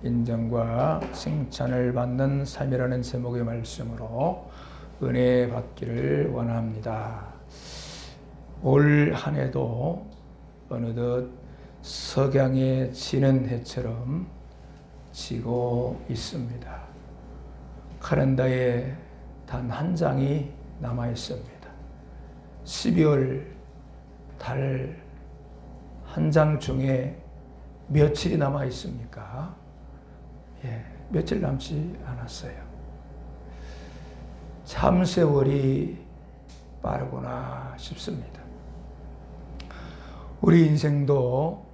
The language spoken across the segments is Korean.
인정과 칭찬을 받는 삶이라는 제목의 말씀으로 은혜 받기를 원합니다. 올 한 해도 어느덧 석양에 지는 해처럼 지고 있습니다. 카렌더에 단 한 장이 남아 있습니다. 12월 달 한 장 중에 며칠이 남아 있습니까? 며칠 남지 않았어요. 참 세월이 빠르구나 싶습니다. 우리 인생도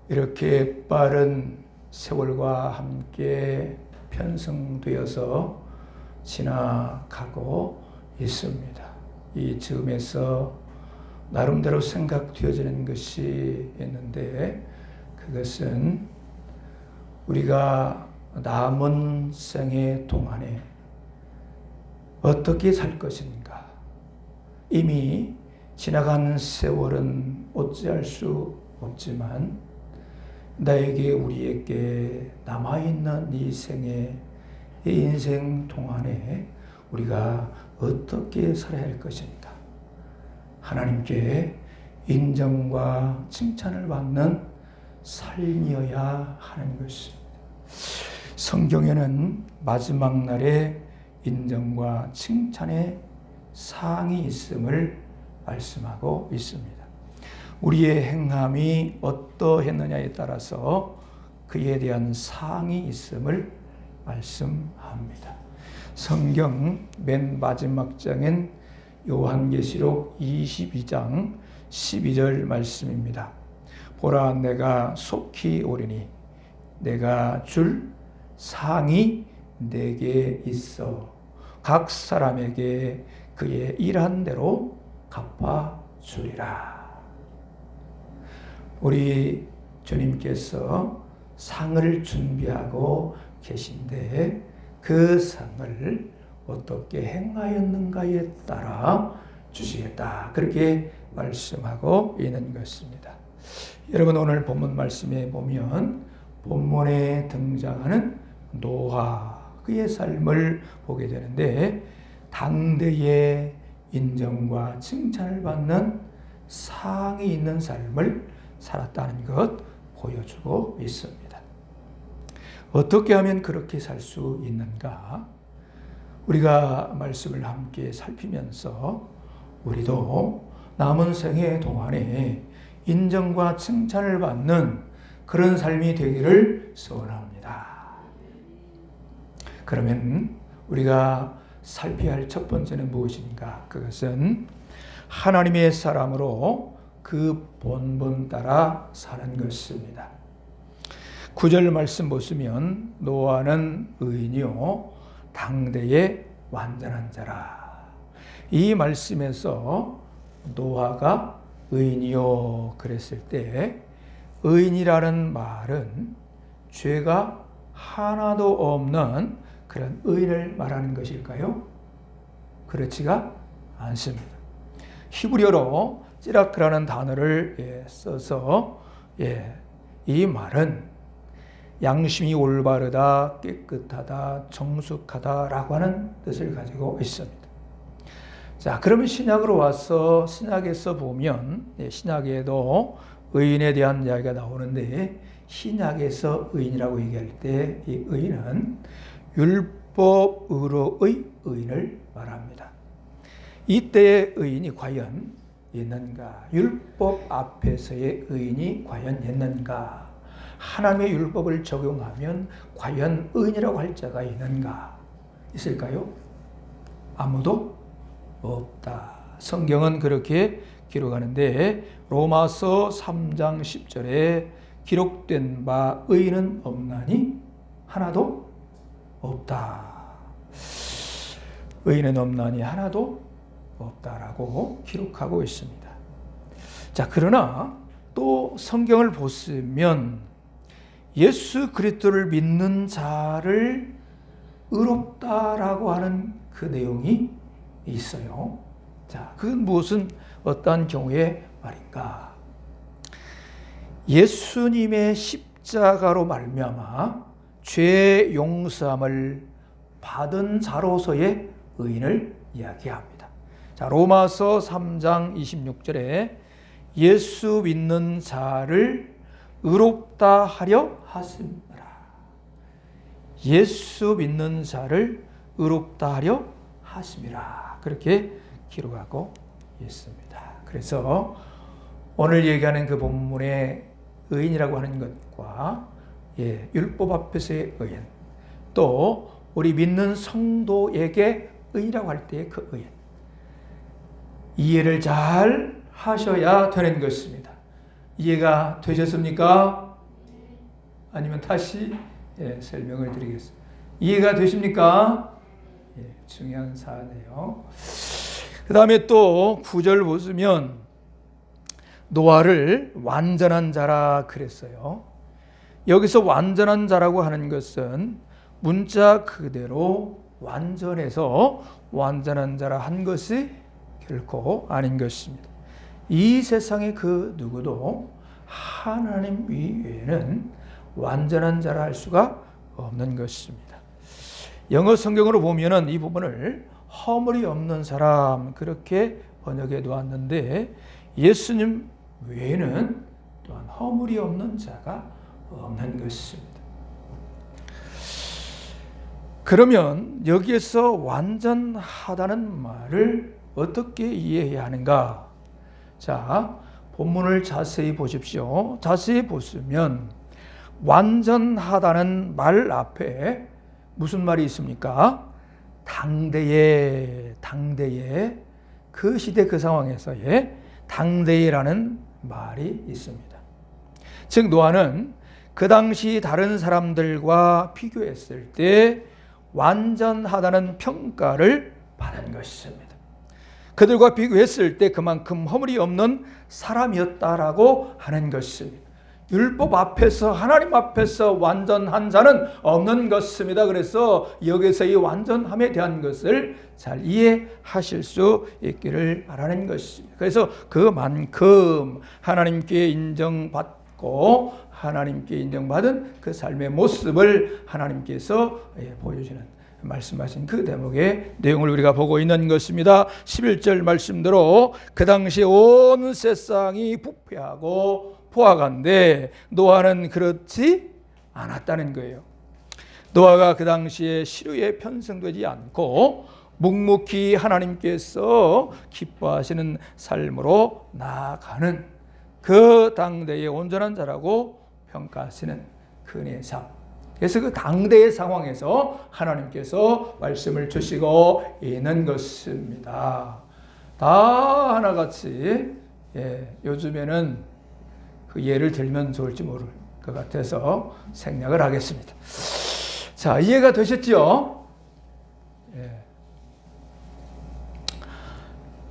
이렇게 빠른 세월과 함께 편성되어서 지나가고 있습니다. 이 즈음에서 나름대로 생각되어지는 것이 있는데, 그것은 우리가 남은 생애 동안에 어떻게 살 것인가. 이미 지나간 세월은 어찌할 수 없지만 나에게, 우리에게 남아있는 이 생애, 이 인생 동안에 우리가 어떻게 살아야 할 것인가. 하나님께 인정과 칭찬을 받는 삶이어야 하는 것입니다. 성경에는 마지막 날에 인정과 칭찬의 상이 있음을 말씀하고 있습니다. 우리의 행함이 어떠했느냐에 따라서 그에 대한 상이 있음을 말씀합니다. 성경 맨 마지막 장인 요한계시록 22장 12절 말씀입니다. 보라, 내가 속히 오리니 내가 줄 상이 내게 있어 각 사람에게 그의 일한 대로 갚아주리라. 우리 주님께서 상을 준비하고 계신데 그 상을 어떻게 행하였는가에 따라 주시겠다, 그렇게 말씀하고 있는 것입니다. 여러분, 오늘 본문 말씀에 보면 본문에 등장하는 노아, 그의 삶을 보게 되는데 당대의 인정과 칭찬을 받는 상이 있는 삶을 살았다는 것 보여주고 있습니다. 어떻게 하면 그렇게 살 수 있는가? 우리가 말씀을 함께 살피면서 우리도 남은 생애 동안에 인정과 칭찬을 받는 그런 삶이 되기를 소원합니다. 그러면 우리가 살펴야 할 첫 번째는 무엇인가? 그것은 하나님의 사람으로 그 본분 따라 사는 것입니다. 9절 말씀 보시면 노아는 의인이요 당대의 완전한 자라. 이 말씀에서 노아가 의인이요 그랬을 때 의인이라는 말은 죄가 하나도 없는 그런 의인을 말하는 것일까요? 그렇지가 않습니다. 히브리어로 찌라크라는 단어를 써서 이 말은 양심이 올바르다, 깨끗하다, 정숙하다라고 하는 뜻을 가지고 있습니다. 자, 그러면 신약으로 와서 신약에서 보면 신약에도 의인에 대한 이야기가 나오는데 신약에서 의인이라고 얘기할 때 이 의인은 율법으로의 의인을 말합니다. 이때의 의인이 과연 있는가? 율법 앞에서의 의인이 과연 있는가? 하나님의 율법을 적용하면 과연 의인이라고 할 자가 있는가? 있을까요? 아무도 없다. 성경은 그렇게 기록하는데 로마서 3장 10절에 기록된 바 의인은 없나니 하나도 없다. 의인은 없나니 하나도 없다라고 기록하고 있습니다. 자, 그러나 또 성경을 보시면 예수 그리스도를 믿는 자를 의롭다라고 하는 그 내용이 있어요. 자, 그건 무슨 어떠한 경우의 말인가? 예수님의 십자가로 말미암아 죄 용서함을 받은 자로서의 의인을 이야기합니다. 자, 로마서 3장 26절에 예수 믿는 자를 의롭다 하려 하심이라. 예수 믿는 자를 의롭다 하려 하심이라. 그렇게 기록하고 있습니다. 그래서 오늘 얘기하는 그 본문의 의인이라고 하는 것과 율법 앞에서의 의인, 또 우리 믿는 성도에게 의인이라고 할 때의 그 의인, 이해를 잘 하셔야 되는 것입니다. 이해가 되셨습니까? 아니면 다시 설명을 드리겠습니다. 이해가 되십니까? 중요한 사안이에요. 그 다음에 또 9절 보시면 노아를 완전한 자라 그랬어요. 여기서 완전한 자라고 하는 것은 문자 그대로 완전해서 완전한 자라 한 것이 결코 아닌 것입니다. 이 세상의 그 누구도 하나님 외에는 완전한 자라 할 수가 없는 것입니다. 영어 성경으로 보면은 이 부분을 허물이 없는 사람 그렇게 번역해 놓았는데 예수님 외에는 또한 허물이 없는 자가 없는 것입니다. 그러면 여기에서 완전하다는 말을 어떻게 이해해야 하는가? 자, 본문을 자세히 보십시오. 자세히 보시면 완전하다는 말 앞에 무슨 말이 있습니까? 당대에 그 시대 그 상황에서의 당대라는 말이 있습니다. 즉 노아는 그 당시 다른 사람들과 비교했을 때 완전하다는 평가를 받은 것입니다. 그들과 비교했을 때 그만큼 허물이 없는 사람이었다라고 하는 것입니다. 율법 앞에서 하나님 앞에서 완전한 자는 없는 것입니다. 그래서 여기서 이 완전함에 대한 것을 잘 이해하실 수 있기를 바라는 것입니다. 그래서 그만큼 하나님께 인정받고 하나님께 인정받은 그 삶의 모습을 하나님께서 보여주시는 말씀하신 그 대목의 내용을 우리가 보고 있는 것입니다. 11절 말씀대로 그 당시 온 세상이 부패하고 포악한데 노아는 그렇지 않았다는 거예요. 노아가 그 당시에 시류에 편성되지 않고 묵묵히 하나님께서 기뻐하시는 삶으로 나아가는 그 당대의 온전한 자라고 평가하시는 그의 삶. 그래서 그 당대의 상황에서 하나님께서 말씀을 주시고 있는 것입니다. 다 하나같이 요즘에는 그 예를 들면 좋을지 모를 것 같아서 생략을 하겠습니다. 자, 이해가 되셨죠?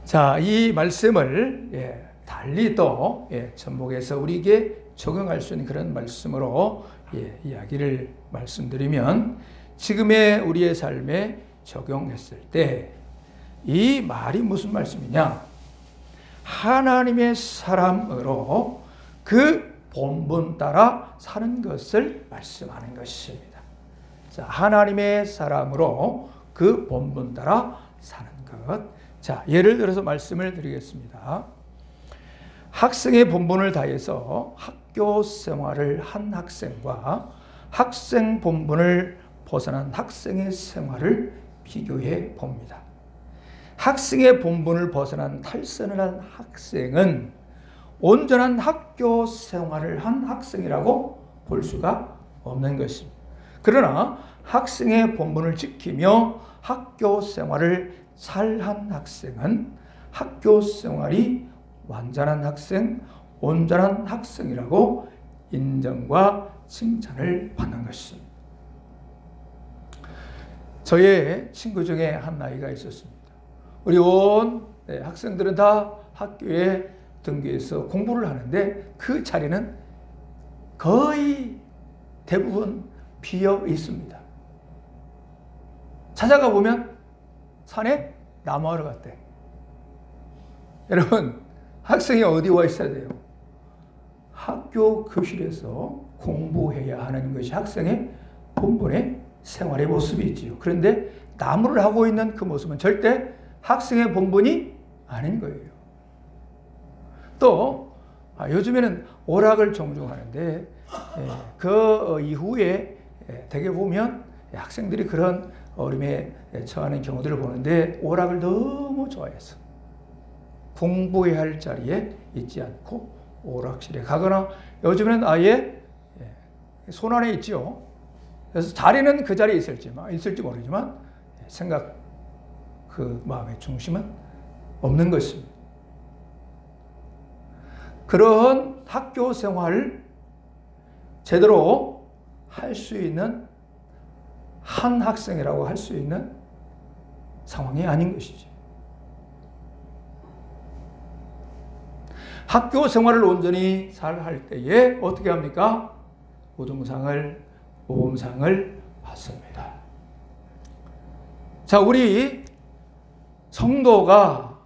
자, 이 말씀을 달리 또 접목해서 우리에게 적용할 수 있는 그런 말씀으로 이야기를 말씀드리면 지금의 우리의 삶에 적용했을 때 이 말이 무슨 말씀이냐? 하나님의 사람으로 그 본분 따라 사는 것을 말씀하는 것입니다. 자, 하나님의 사람으로 그 본분 따라 사는 것. 자, 예를 들어서 말씀을 드리겠습니다. 학생의 본분을 다해서 학교 생활을 한 학생과 학생 본분을 벗어난 학생의 생활을 비교해 봅니다. 학생의 본분을 벗어난 탈선을 한 학생은 온전한 학교 생활을 한 학생이라고 볼 수가 없는 것입니다. 그러나 학생의 본분을 지키며 학교 생활을 잘한 학생은 학교 생활이 완전한 학생, 온전한 학생이라고 인정과 칭찬을 받는 것입니다. 저의 친구 중에 한 아이가 있었습니다. 우리 온 학생들은 다 학교에 등교해서 공부를 하는데 그 자리는 거의 대부분 비어 있습니다. 찾아가 보면 산에 나무하러 갔대. 여러분, 학생이 어디 와 있어야 돼요? 학교 교실에서 공부해야 하는 것이 학생의 본분의 생활의 모습이지요. 그런데 나무를 하고 있는 그 모습은 절대 학생의 본분이 아닌 거예요. 또 요즘에는 오락을 종종 하는데 그 이후에 대개 보면 학생들이 그런 어려움에 처하는 경우들을 보는데 오락을 너무 좋아해서 공부해야 할 자리에 있지 않고 오락실에 가거나 요즘에는 아예 손 안에 있죠. 그래서 자리는 그 자리에 있을지 모르지만 생각 그 마음의 중심은 없는 것입니다. 그러한 학교 생활을 제대로 할 수 있는 한 학생이라고 할 수 있는 상황이 아닌 것이죠. 학교 생활을 온전히 잘 할 때에 어떻게 합니까? 우등상을, 모범상을 받습니다. 자, 우리 성도가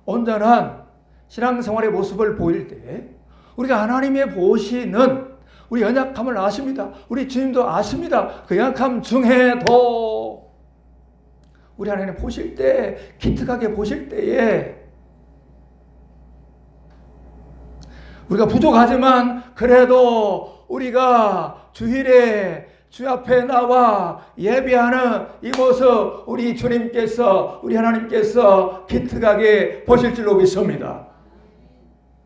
온전한 신앙생활의 모습을 보일 때 우리가 하나님의 보시는 우리 연약함을 아십니다. 우리 주님도 아십니다. 그 연약함 중에도 우리 하나님 보실 때, 기특하게 보실 때에 우리가 부족하지만 그래도 우리가 주일에 주 앞에 나와 예배하는 이 모습 우리 주님께서, 우리 하나님께서 기특하게 보실 줄로 믿습니다.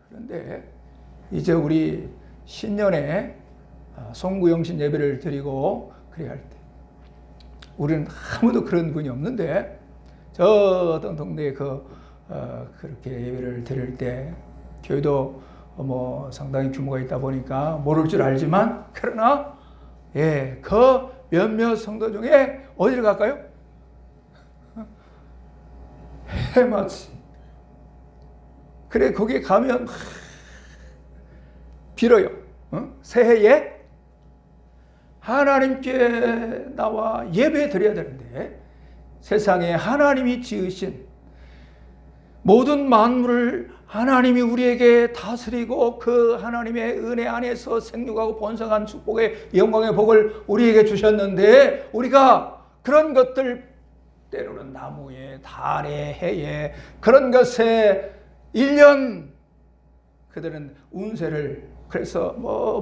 그런데 이제 우리 신년에 송구영신 예배를 드리고 그래야 할 때 우리는 아무도 그런 분이 없는데 저 어떤 동네에 그렇게 예배를 드릴 때 교회도 상당히 규모가 있다 보니까 모를 줄 알지만 그러나 그 몇몇 성도 중에 어디를 갈까요? 해맞이. 그래 거기에 가면 빌어요. 새해에 하나님께 나와 예배 드려야 되는데 세상에 하나님이 지으신 모든 만물을 하나님이 우리에게 다스리고 그 하나님의 은혜 안에서 생육하고 번성한 축복의 영광의 복을 우리에게 주셨는데 우리가 그런 것들 때로는 나무에 달에 해에 그런 것에 1년 그들은 운세를 그래서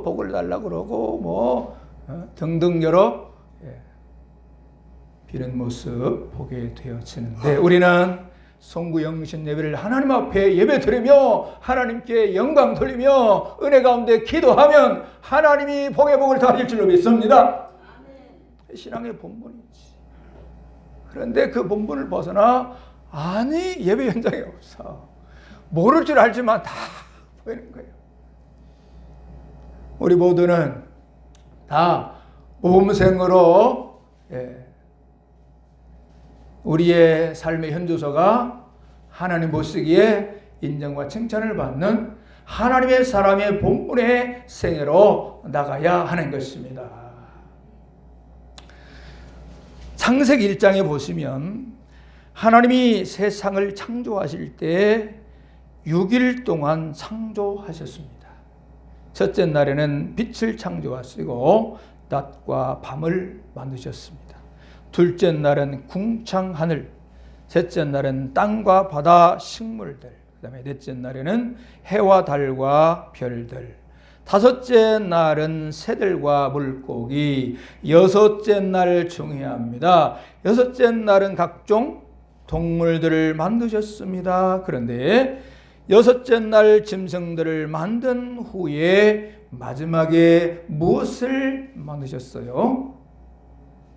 복을 달라고 그러고 등등 여러 비는 모습 보게 되어지는데 우리는 송구영신 예배를 하나님 앞에 예배 드리며 하나님께 영광 돌리며 은혜 가운데 기도하면 하나님이 복의 복을 더하실 줄로 믿습니다. 신앙의 본분이지. 그런데 그 본분을 벗어나 예배 현장에 없어. 모를 줄 알지만 다 보이는 거예요. 우리 모두는 다 모범생으로 우리의 삶의 현주소가 하나님 보시기에 인정과 칭찬을 받는 하나님의 사람의 본분의 생애로 나가야 하는 것입니다. 창세기 1장에 보시면 하나님이 세상을 창조하실 때 6일 동안 창조하셨습니다. 첫째 날에는 빛을 창조하시고 낮과 밤을 만드셨습니다. 둘째 날은 궁창 하늘, 셋째 날은 땅과 바다 식물들, 그 다음에 넷째 날에는 해와 달과 별들, 다섯째 날은 새들과 물고기, 여섯째 날 중요합니다. 여섯째 날은 각종 동물들을 만드셨습니다. 그런데 여섯째 날 짐승들을 만든 후에 마지막에 무엇을 만드셨어요?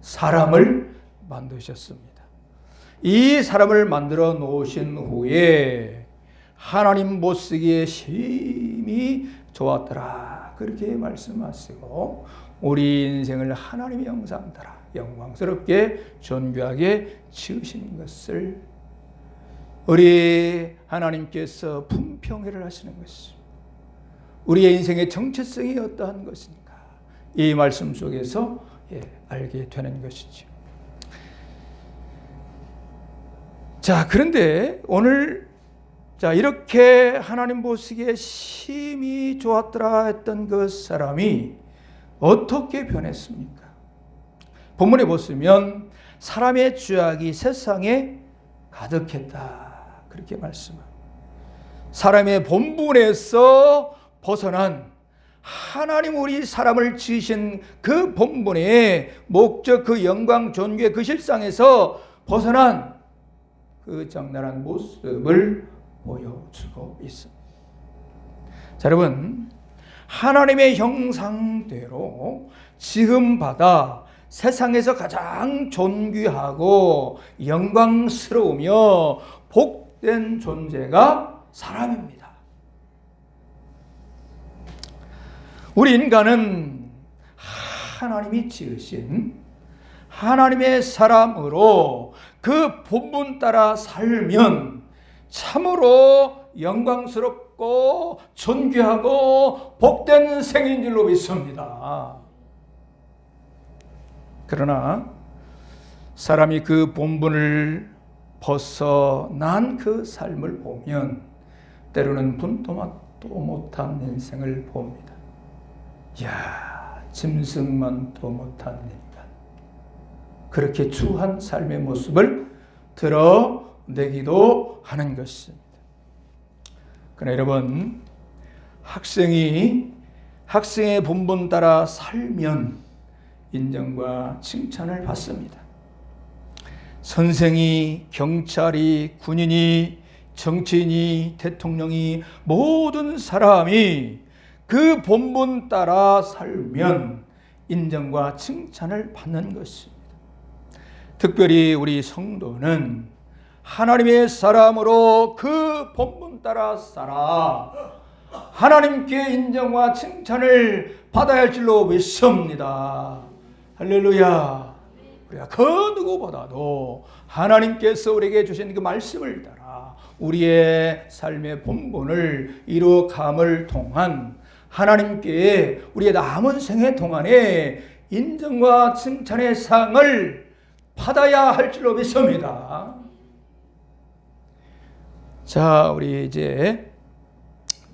사람을 만드셨습니다. 이 사람을 만들어 놓으신 후에 하나님 보시기에 심히 좋았더라 그렇게 말씀하시고 우리 인생을 하나님의 형상 따라 영광스럽게 존귀하게 지으신 것을 우리 하나님께서 품평회를 하시는 것입니다. 우리의 인생의 정체성이 어떠한 것인가 이 말씀 속에서 알게 되는 것이죠. 자, 그런데 오늘 이렇게 하나님 보시기에 심히 좋았더라 했던 그 사람이 어떻게 변했습니까? 본문에 보시면 사람의 죄악이 세상에 가득했다. 그렇게 말씀합니다. 사람의 본분에서 벗어난 하나님 우리 사람을 지으신 그 본분의 목적, 그 영광, 존귀의 그 실상에서 벗어난 그 적나라한 모습을 보여주고 있습니다. 자, 여러분, 하나님의 형상대로 지음받아 세상에서 가장 존귀하고 영광스러우며 복된 존재가 사람입니다. 우리 인간은 하나님이 지으신 하나님의 사람으로 그 본분 따라 살면 참으로 영광스럽고 존귀하고 복된 생인 줄로 믿습니다. 그러나 사람이 그 본분을 벗어난 그 삶을 보면 때로는 분도 맛도 못한 인생을 봅니다. 이야, 짐승만도 못한 인간. 그렇게 추한 삶의 모습을 드러내기도 하는 것입니다. 그러나 여러분, 학생의 본분 따라 살면 인정과 칭찬을 받습니다. 선생이, 경찰이, 군인이, 정치인이, 대통령이, 모든 사람이 그 본분 따라 살면 인정과 칭찬을 받는 것입니다. 특별히 우리 성도는 하나님의 사람으로 그 본분 따라 살아 하나님께 인정과 칭찬을 받아야 할 줄로 믿습니다. 할렐루야. 우리가 그 누구보다도 하나님께서 우리에게 주신 그 말씀을 따라 우리의 삶의 본분을 이루어감을 통한 하나님께 우리의 남은 생애 동안에 인정과 칭찬의 상을 받아야 할 줄로 믿습니다. 자, 우리 이제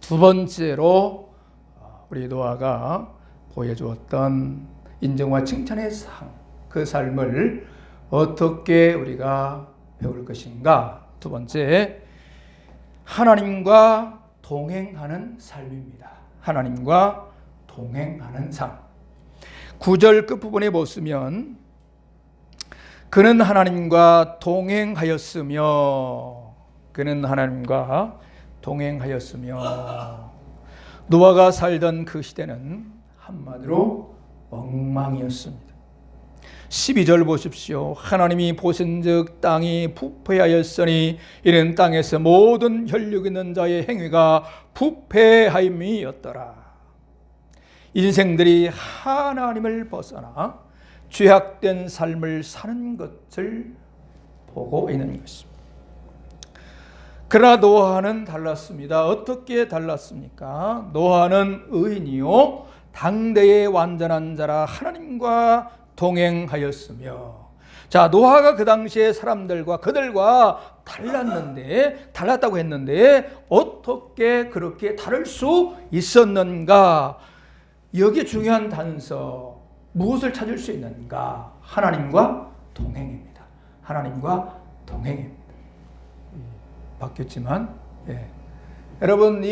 두 번째로 우리 노아가 보여주었던 인정과 칭찬의 상, 그 삶을 어떻게 우리가 배울 것인가? 두 번째, 하나님과 동행하는 삶입니다. 하나님과 동행하는 삶. 9절 끝부분에 보시면 그는 하나님과 동행하였으며 노아가 살던 그 시대는 한마디로 엉망이었습니다. 12절 보십시오. 하나님이 보신즉 땅이 부패하였으니 이는 땅에서 모든 혈육 있는 자의 행위가 부패하임이었더라. 인생들이 하나님을 벗어나 죄악된 삶을 사는 것을 보고 있는 것입니다. 그러나 노아는 달랐습니다. 어떻게 달랐습니까? 노아는 의인이요 당대의 완전한 자라 하나님과 동행하였으며, 자, 노아가 그 당시에 사람들과 그들과 달랐다고 했는데 어떻게 그렇게 다를 수 있었는가? 여기 중요한 단서, 무엇을 찾을 수 있는가? 하나님과 동행입니다. 하나님과 동행입니다. 바뀌었지만, 여러분,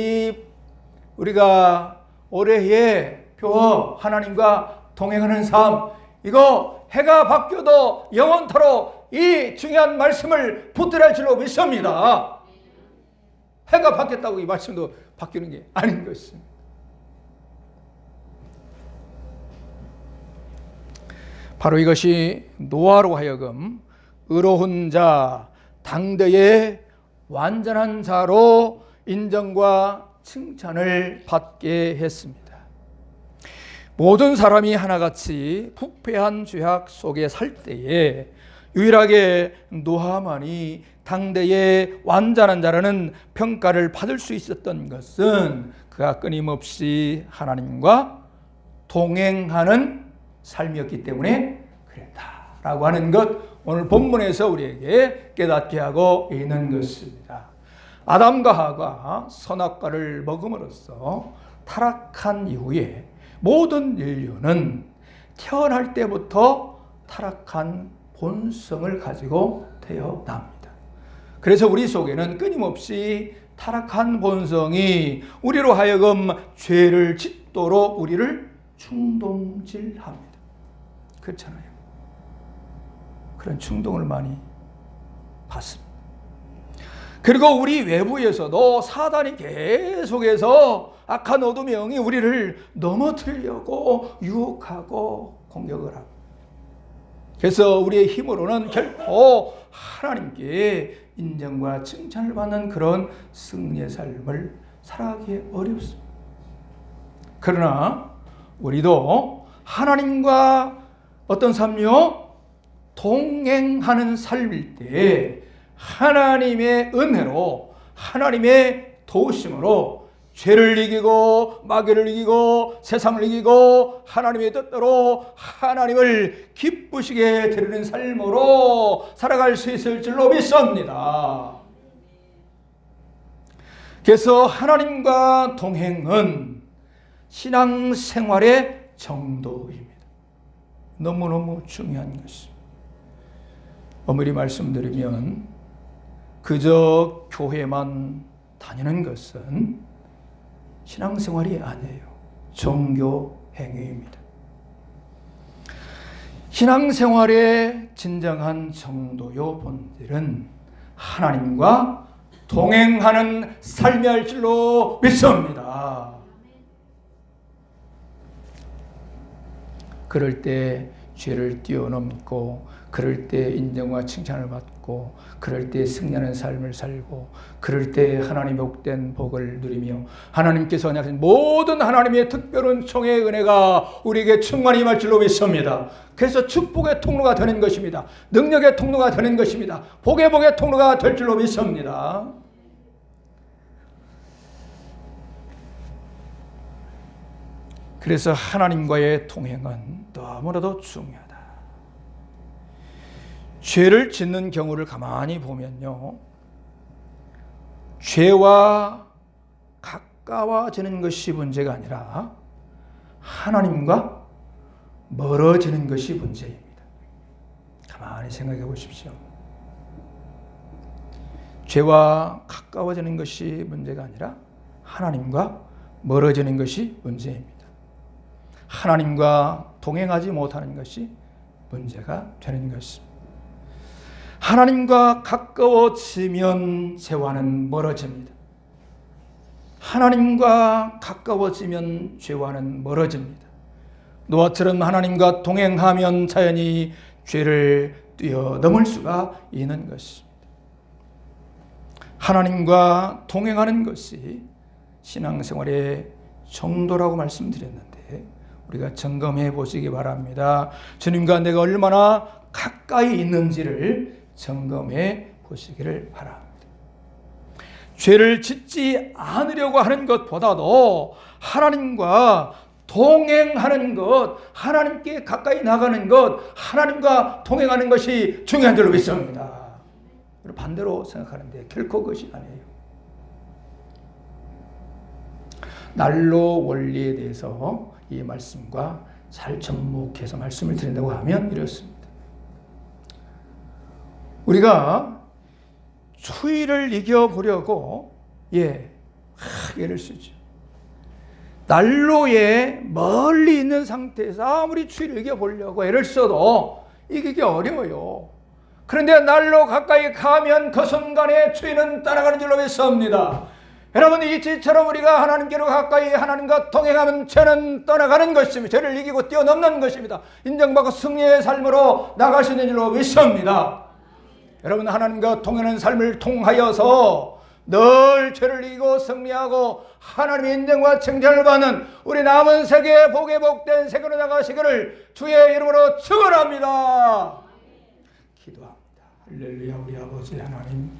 우리가 올해의 표 하나님과 동행하는 삶, 이거 해가 바뀌어도 영원토록 이 중요한 말씀을 붙들어야 할 줄로 믿습니다. 해가 바뀌었다고 이 말씀도 바뀌는 게 아닌 것입니다. 바로 이것이 노아로 하여금 의로운 자, 당대의 완전한 자로 인정과 칭찬을 받게 했습니다. 모든 사람이 하나같이 부패한 죄악 속에 살 때에 유일하게 노아만이 당대의 완전한 자라는 평가를 받을 수 있었던 것은 그가 끊임없이 하나님과 동행하는 삶이었기 때문에 그랬다라고 하는 것, 오늘 본문에서 우리에게 깨닫게 하고 있는 것입니다. 아담과 하와가 선악과를 먹음으로써 타락한 이후에 모든 인류는 태어날 때부터 타락한 본성을 가지고 태어납니다. 그래서 우리 속에는 끊임없이 타락한 본성이 우리로 하여금 죄를 짓도록 우리를 충동질합니다. 그렇잖아요. 그런 충동을 많이 받습니다. 그리고 우리 외부에서도 사단이 계속해서 악한 어둠의 영이 우리를 넘어뜨리려고 유혹하고 공격을 하고, 그래서 우리의 힘으로는 결코 하나님께 인정과 칭찬을 받는 그런 승리의 삶을 살아가기 어렵습니다. 그러나 우리도 하나님과 어떤 삶이요? 동행하는 삶일 때 하나님의 은혜로, 하나님의 도우심으로 죄를 이기고 마귀를 이기고 세상을 이기고 하나님의 뜻대로 하나님을 기쁘시게 드리는 삶으로 살아갈 수 있을 줄로 믿습니다. 그래서 하나님과 동행은 신앙생활의 정도입니다. 너무너무 중요한 것입니다. 엄밀히 말씀드리면 그저 교회만 다니는 것은 신앙생활이 아니에요. 종교 행위입니다. 신앙생활의 진정한 정도요 본질은 하나님과 동행하는 삶일 줄로 믿습니다. 그럴 때 죄를 뛰어넘고, 그럴 때 인정과 칭찬을 받고, 그럴 때 승리하는 삶을 살고, 그럴 때 하나님의 복된 복을 누리며 하나님께서 언약하신 모든 하나님의 특별한 총의 은혜가 우리에게 충만히 임할 줄로 믿습니다. 그래서 축복의 통로가 되는 것입니다. 능력의 통로가 되는 것입니다. 복의 통로가 될 줄로 믿습니다. 그래서 하나님과의 동행은 너무나도 중요하다. 죄를 짓는 경우를 가만히 보면요, 죄와 가까워지는 것이 문제가 아니라 하나님과 멀어지는 것이 문제입니다. 가만히 생각해 보십시오. 죄와 가까워지는 것이 문제가 아니라 하나님과 멀어지는 것이 문제입니다. 하나님과 동행하지 못하는 것이 문제가 되는 것입니다. 하나님과 가까워지면 죄와는 멀어집니다. 하나님과 가까워지면 죄와는 멀어집니다. 노아처럼 하나님과 동행하면 자연히 죄를 뛰어넘을 수가 있는 것입니다. 하나님과 동행하는 것이 신앙생활의 정도라고 말씀드렸는데, 우리가 점검해 보시기 바랍니다. 주님과 내가 얼마나 가까이 있는지를 점검해 보시기를 바랍니다. 죄를 짓지 않으려고 하는 것보다도 하나님과 동행하는 것, 하나님께 가까이 나가는 것, 하나님과 동행하는 것이 중요한 줄로 믿습니다. 반대로 생각하는데 결코 그것이 아니에요. 난로 원리에 대해서 이 말씀과 잘 접목해서 말씀을 드린다고 하면 이렇습니다. 우리가 추위를 이겨보려고 예를 쓰죠. 난로에 멀리 있는 상태에서 아무리 추위를 이겨보려고 애를 써도 이기기 어려워요. 그런데 난로 가까이 가면 그 순간에 추위는 따라가는 줄로 믿습니다. 여러분, 이처럼 우리가 하나님께로 가까이 하나님과 동행하면 죄는 떠나가는 것입니다. 죄를 이기고 뛰어넘는 것입니다. 인정받고 승리의 삶으로 나갈 수 있는 줄로 믿습니다. 여러분, 하나님과 동행하는 삶을 통하여서 늘 죄를 이기고 승리하고 하나님의 인정과 칭찬을 받는 우리 남은 세계의 복에 복된 세계로 나가시기를 주의 이름으로 축원합니다. 기도합니다. 할렐루야. 우리 아버지 하나님,